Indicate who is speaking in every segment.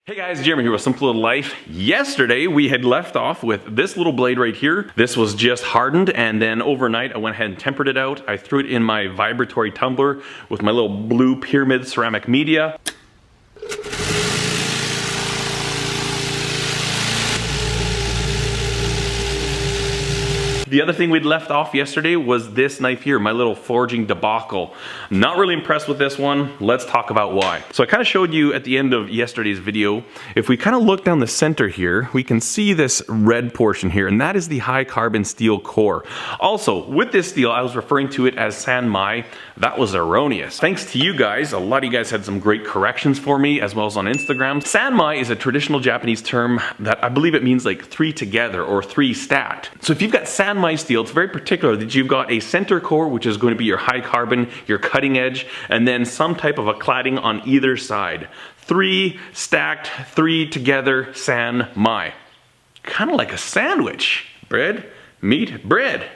Speaker 1: Hey guys, Jeremy here with Simple Little Life. Yesterday we had left off with this little blade right here. This was just hardened, and then overnight I went ahead and tempered it out. I threw it in my vibratory tumbler with my little blue pyramid ceramic media. The other thing we'd left off yesterday was this knife here, my little forging debacle. Not really impressed with this one. Let's talk about why. So I kind of showed you at the end of yesterday's video, if we kind of look down the center here, we can see this red portion here, and that is the high carbon steel core. Also, with this steel, I was referring to it as San Mai. That was erroneous. Thanks to you guys, a lot of you guys had some great corrections for me, as well as on Instagram. San Mai is a traditional Japanese term that I believe it means like three together or three stacked. So if you've got San Mai steel, it's very particular that you've got a center core, which is going to be your high carbon, your cutting edge, and then some type of a cladding on either side. Three stacked, three together, San Mai. Kind of like a sandwich. Bread, meat, bread.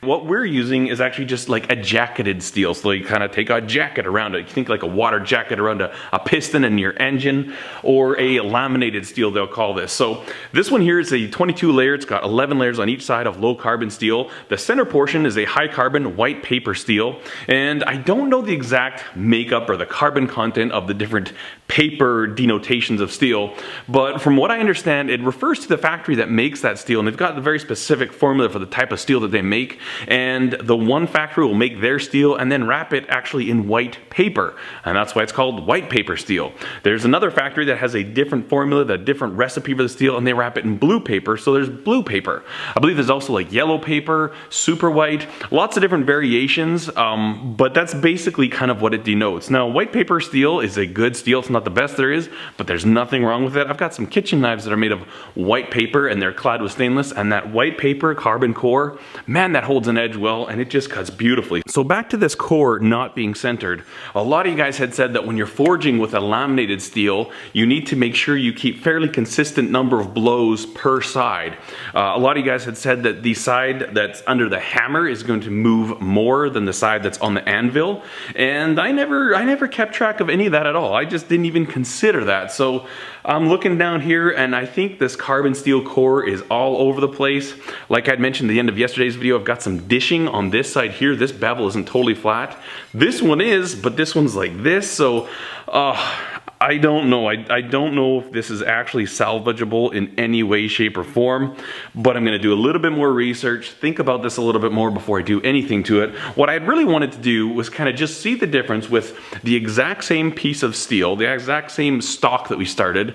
Speaker 1: What we're using is actually just like a jacketed steel, so you kind of take a jacket around it. You think like a water jacket around a piston in your engine, or a laminated steel they'll call this. So this one here is a 22 layer, it's got 11 layers on each side of low carbon steel. The center portion is a high carbon white paper steel, and I don't know the exact makeup or the carbon content of the different paper denotations of steel, but from what I understand, it refers to the factory that makes that steel, and they've got the very specific formula for the type of steel that they make. And the one factory will make their steel and then wrap it actually in white paper, and that's why it's called white paper steel. There's another factory that has a different formula, a different recipe for the steel, and they wrap it in blue paper, so there's blue paper. I believe there's also like yellow paper, super white, lots of different variations, but that's basically kind of what it denotes. Now, white paper steel is a good steel. It's not the best there is, but there's nothing wrong with it. I've got some kitchen knives that are made of white paper and they're clad with stainless, and that white paper carbon core, man, that holds an edge well, and it just cuts beautifully. So back to this core not being centered. A lot of you guys had said that when you're forging with a laminated steel, you need to make sure you keep fairly consistent number of blows per side. A lot of you guys had said that the side that's under the hammer is going to move more than the side that's on the anvil, and I never kept track of any of that at all. I just didn't even consider that. So I'm looking down here, and I think this carbon steel core is all over the place. Like I'd mentioned at the end of yesterday's video, I've got some dishing on this side here. This bevel isn't totally flat. This one is, but this one's like this. So I don't know. I don't know if this is actually salvageable in any way, shape, or form, but I'm going to do a little bit more research, think about this a little bit more before I do anything to it. What I really wanted to do was kind of just see the difference with the exact same piece of steel, the exact same stock that we started,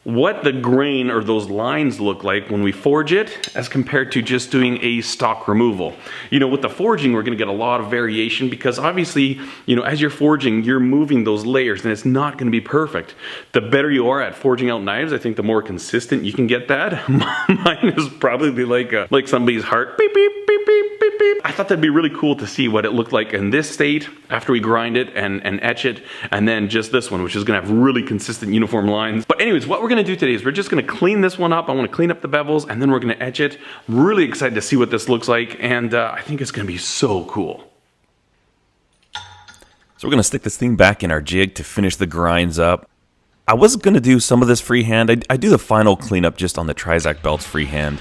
Speaker 1: what the grain or those lines look like when we forge it as compared to just doing a stock removal. You know, with the forging, we're going to get a lot of variation because obviously, you know, as you're forging, you're moving those layers and it's not going to be perfect. The better you are at forging out knives, I think the more consistent you can get that. Mine is probably like somebody's heart. Beep, beep, beep, beep, beep, beep. I thought that'd be really cool to see what it looked like in this state after we grind it and etch it, and then just this one, which is going to have really consistent uniform lines. But anyways, what we're going to do today is we're just going to clean this one up. I want to clean up the bevels, and then we're going to etch it. I'm really excited to see what this looks like, and I think it's going to be so cool.
Speaker 2: So we're going to stick this thing back in our jig to finish the grinds up. I was going to do some of this freehand. I do the final cleanup just on the Trizact belts freehand.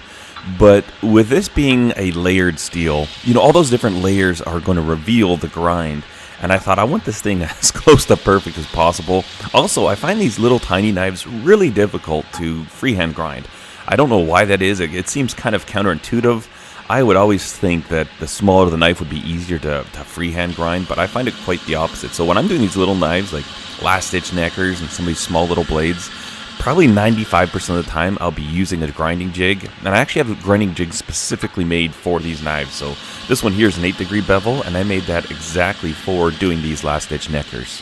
Speaker 2: But with this being a layered steel, you know, all those different layers are going to reveal the grind. And I thought I want this thing as close to perfect as possible. Also, I find these little tiny knives really difficult to freehand grind. I don't know why that is. It seems kind of counterintuitive. I would always think that the smaller the knife would be easier to freehand grind, but I find it quite the opposite. So when I'm doing these little knives like last stitch neckers and some of these small little blades, probably 95% of the time I'll be using a grinding jig, and I actually have a grinding jig specifically made for these knives. So this one here is an 8-degree bevel, and I made that exactly for doing these last stitch neckers.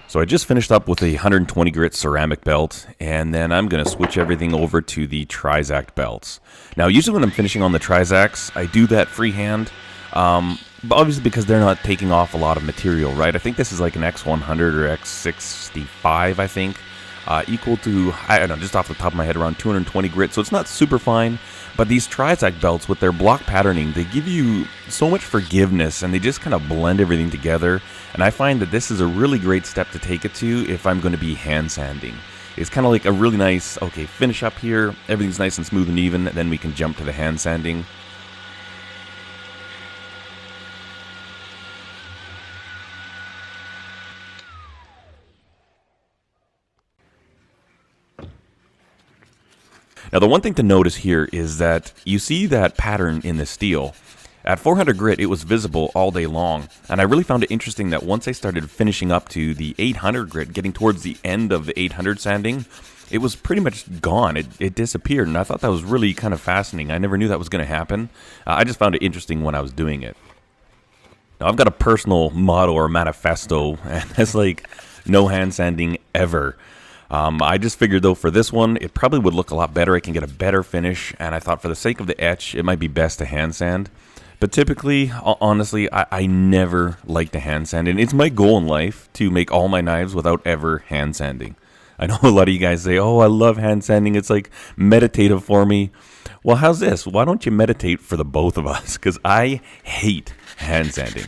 Speaker 2: So I just finished up with a 120 grit ceramic belt, and then I'm going to switch everything over to the Trizact belts. Now, usually when I'm finishing on the Trizacts, I do that freehand, but obviously because they're not taking off a lot of material, right? I think this is like an X100 or X665, I think. equal to, I don't know, just off the top of my head, around 220 grit. So it's not super fine, but these Trizac belts with their block patterning, they give you so much forgiveness and they just kind of blend everything together. And I find that this is a really great step to take it to if I'm going to be hand sanding. It's kind of like a really nice, okay, finish up here, everything's nice and smooth and even, then we can jump to the hand sanding. Now the one thing to notice here is that you see that pattern in the steel. At 400 grit, it was visible all day long, and I really found it interesting that once I started finishing up to the 800 grit, getting towards the end of the 800 sanding, it was pretty much gone. It disappeared, and I thought that was really kind of fascinating. I never knew that was going to happen. I just found it interesting when I was doing it. Now, I've got a personal motto or manifesto, and that's like, no hand sanding ever. I just figured, though, for this one, it probably would look a lot better. I can get a better finish, and I thought for the sake of the etch, it might be best to hand sand. But typically, honestly, I never like to hand sand, and it's my goal in life to make all my knives without ever hand sanding. I know a lot of you guys say, oh, I love hand sanding. It's like meditative for me. Well, how's this? Why don't you meditate for the both of us? Because I hate hand sanding.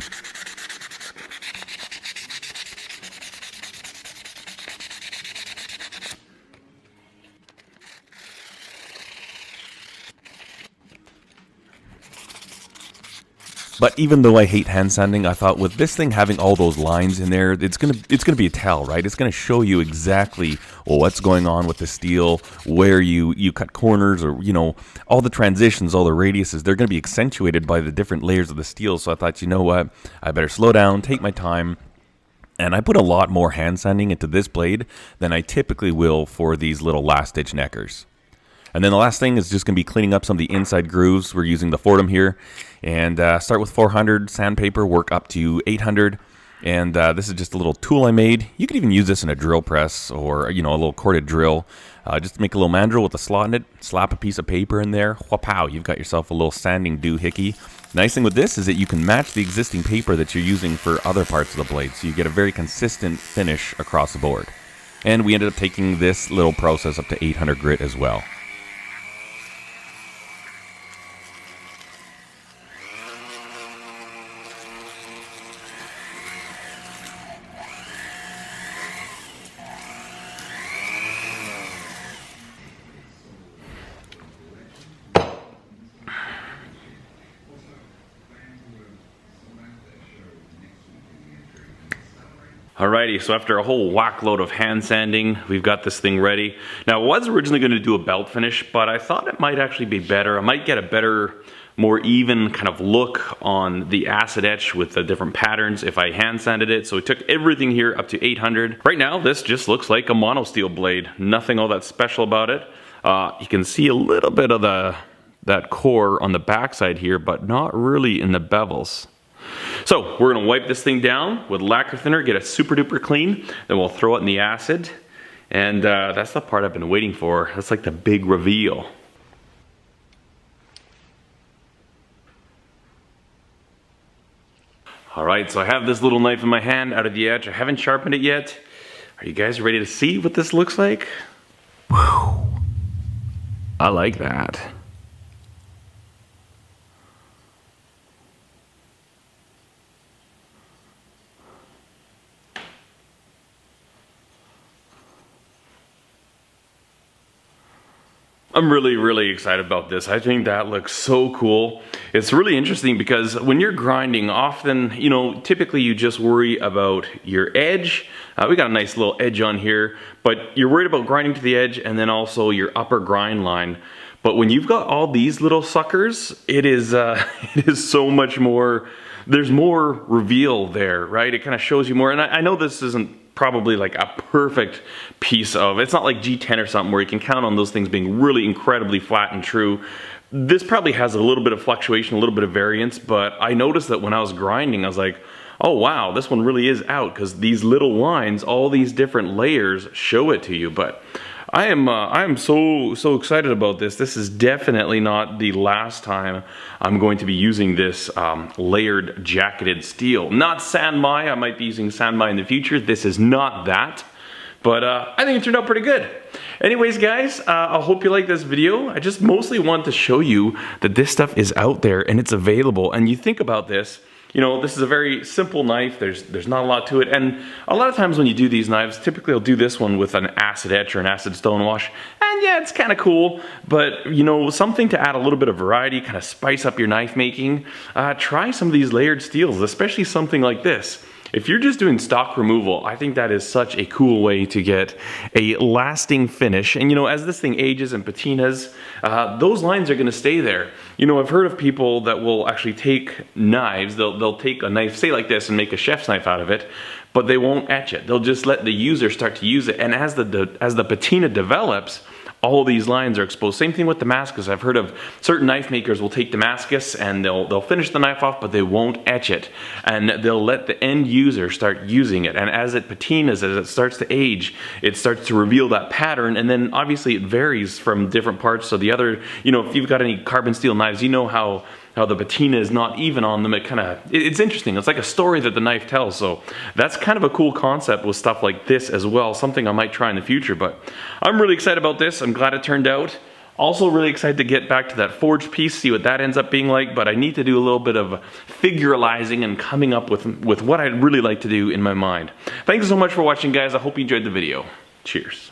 Speaker 2: But even though I hate hand sanding, I thought with this thing having all those lines in there, it's gonna be a tell, right? It's gonna show you exactly what's going on with the steel, where you cut corners, or all the transitions, all the radiuses. They're gonna be accentuated by the different layers of the steel. So I thought, you know what? I better slow down, take my time. And I put a lot more hand sanding into this blade than I typically will for these little last stitch neckers. And then the last thing is just going to be cleaning up some of the inside grooves. We're using the Fordham here. And start with 400 sandpaper, work up to 800. And this is just a little tool I made. You could even use this in a drill press or, a little corded drill. Just to make a little mandrel with a slot in it. Slap a piece of paper in there. Whapow, you've got yourself a little sanding doohickey. Nice thing with this is that you can match the existing paper that you're using for other parts of the blade. So you get a very consistent finish across the board. And we ended up taking this little process up to 800 grit as well.
Speaker 1: Alrighty, so after a whole whack-load of hand sanding, we've got this thing ready. Now, I was originally going to do a belt finish, but I thought it might actually be better. I might get a better, more even kind of look on the acid etch with the different patterns if I hand sanded it. So we took everything here up to 800. Right now, this just looks like a mono steel blade. Nothing all that special about it. You can see a little bit of that core on the backside here, but not really in the bevels. So we're going to wipe this thing down with lacquer thinner, get it super duper clean, then we'll throw it in the acid, and that's the part I've been waiting for. That's like the big reveal. Alright, so I have this little knife in my hand out of the edge. I haven't sharpened it yet. Are you guys ready to see what this looks like? Whew. I like that. I'm really, really excited about this. I think that looks so cool. It's really interesting because when you're grinding, often, typically you just worry about your edge. We got a nice little edge on here, but you're worried about grinding to the edge and then also your upper grind line. But when you've got all these little suckers, it is so much more, there's more reveal there, right? It kind of shows you more. And I know this isn't probably like a perfect piece of, it's not like G10 or something where you can count on those things being really incredibly flat and true. This probably has a little bit of fluctuation, a little bit of variance, but I noticed that when I was grinding, I was like, oh wow, this one really is out, because these little lines, all these different layers show it to you. But I am so excited about this. This is definitely not the last time I'm going to be using this layered jacketed steel. Not San Mai. I might be using San Mai in the future. This is not that. But I think it turned out pretty good. Anyways, guys, I hope you like this video. I just mostly want to show you that this stuff is out there and it's available. And you think about this, you know, this is a very simple knife. There's not a lot to it. And a lot of times when you do these knives, typically I'll do this one with an acid etch or an acid stone wash. And yeah, it's kind of cool, but you know, something to add a little bit of variety, kind of spice up your knife making. Try some of these layered steels, especially something like this. If you're just doing stock removal, I think that is such a cool way to get a lasting finish. And you know, as this thing ages and patinas, those lines are going to stay there. You know, I've heard of people that will actually take knives, they'll take a knife, say like this, and make a chef's knife out of it, but they won't etch it. They'll just let the user start to use it. And as the patina develops, all these lines are exposed. Same thing with Damascus. I've heard of certain knife makers will take Damascus and they'll finish the knife off, but they won't etch it. And they'll let the end user start using it. And as it patinas, as it starts to age, it starts to reveal that pattern. And then obviously it varies from different parts. So the other, you know, if you've got any carbon steel knives, you know how the patina is not even on them. It's interesting. It's like a story that the knife tells. So that's kind of a cool concept with stuff like this as well. Something I might try in the future, but I'm really excited about this. I'm glad it turned out. Also really excited to get back to that forged piece, see what that ends up being like, but I need to do a little bit of figuralizing and coming up with what I'd really like to do in my mind. Thanks so much for watching, guys. I hope you enjoyed the video. Cheers.